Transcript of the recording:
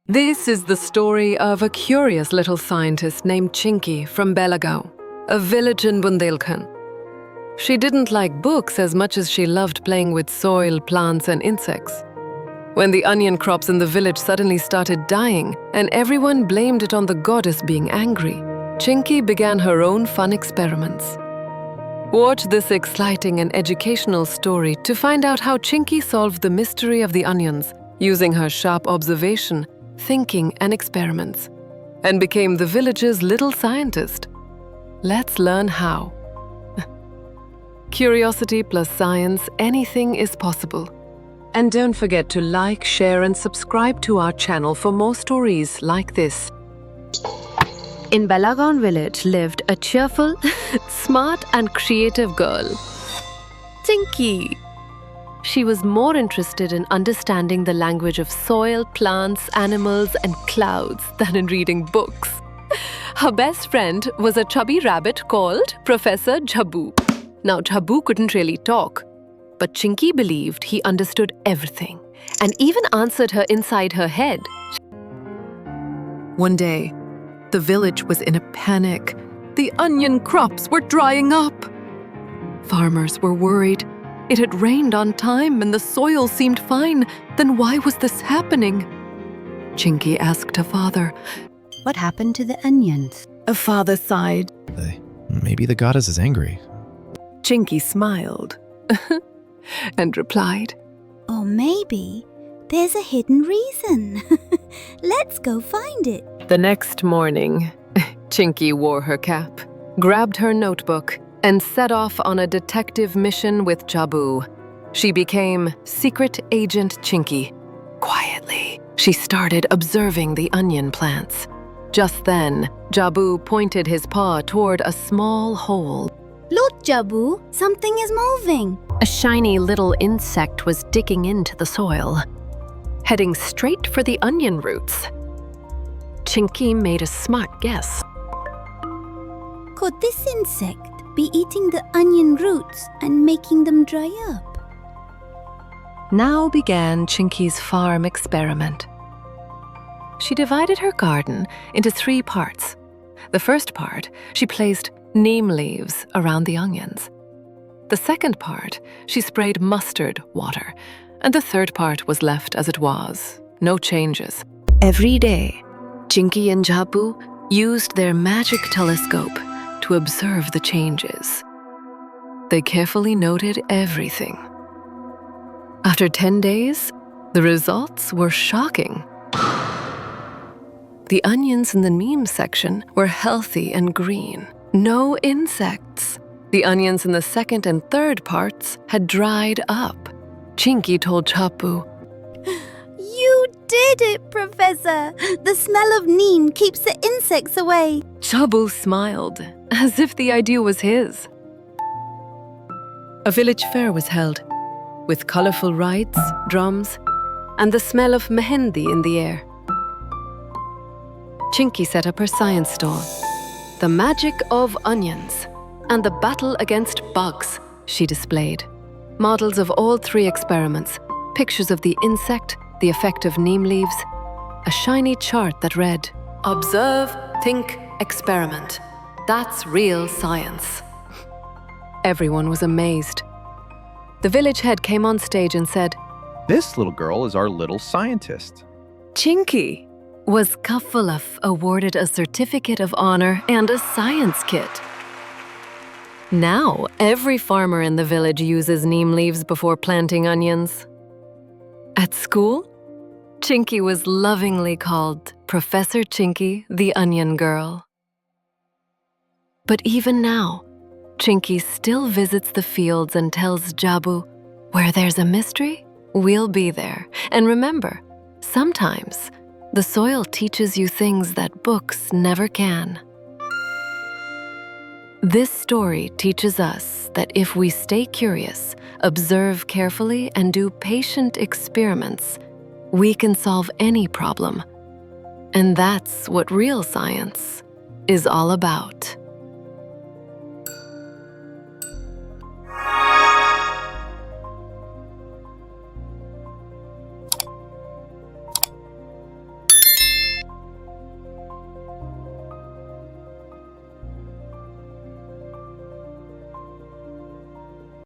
This is the story of a curious little scientist named Chinki from Belagaon, a village in Bundelkhand. She didn't like books as much as she loved playing with soil, plants, and insects. When the onion crops in the village suddenly started dying and everyone blamed it on the goddess being angry, Chinki began her own fun experiments. Watch this exciting and educational story to find out how Chinki solved the mystery of the onions using her sharp observation, thinking, and experiments, and became the village's little scientist. Let's learn how. Curiosity plus science, anything is possible. And don't forget to like, share, and subscribe to our channel for more stories like this. In Bundelkhand village lived a cheerful, smart, and creative girl, Chinki. She was more interested in understanding the language of soil, plants, animals, and clouds than in reading books. Her best friend was a chubby rabbit called Professor Jhabbu. Now, Jhabbu couldn't really talk, but Chinki believed he understood everything and even answered her inside her head. One day, the village was in a panic. The onion crops were drying up. Farmers were worried. It had rained on time and the soil seemed fine. Then why was this happening? Chinki asked her father. What happened to the onions? Her father sighed. Maybe the goddess is angry. Chinki smiled and replied, Or maybe there's a hidden reason. Let's go find it. The next morning, Chinki wore her cap, grabbed her notebook, and set off on a detective mission with Jhabbu. She became Secret Agent Chinki. Quietly, she started observing the onion plants. Just then, Jhabbu pointed his paw toward a small hole. Look, Jhabbu, something is moving. A shiny little insect was digging into the soil, heading straight for the onion roots. Chinki made a smart guess. Could this insect be eating the onion roots and making them dry up? Now began Chinki's farm experiment. She divided her garden into 3 parts. The first part, she placed neem leaves around the onions. The second part, she sprayed mustard water. And the third part was left as it was, no changes. Every day, Chinki and Jhabbu used their magic telescope to observe the changes. They carefully noted everything. After 10 days, the results were shocking. The onions in the neem section were healthy and green. No insects. The onions in the second and third parts had dried up. Chinki told Jhabbu, You did it, Professor. The smell of neem keeps the insects away. Jhabbu smiled, as if the idea was his. A village fair was held, with colorful rides, drums, and the smell of mehendi in the air. Chinki set up her science stall. The magic of onions and the battle against bugs she displayed. Models of all 3 experiments, pictures of the insect, the effect of neem leaves, a shiny chart that read, Observe, think, experiment. That's real science. Everyone was amazed. The village head came on stage and said, This little girl is our little scientist. Chinki was Kafulaf awarded a certificate of honor and a science kit. Now, every farmer in the village uses neem leaves before planting onions. At school, Chinki was lovingly called Professor Chinki, the Onion Girl. But even now, Chinki still visits the fields and tells Jhabbu, where there's a mystery, we'll be there. And remember, sometimes the soil teaches you things that books never can. This story teaches us that if we stay curious, observe carefully, and do patient experiments, we can solve any problem. And that's what real science is all about.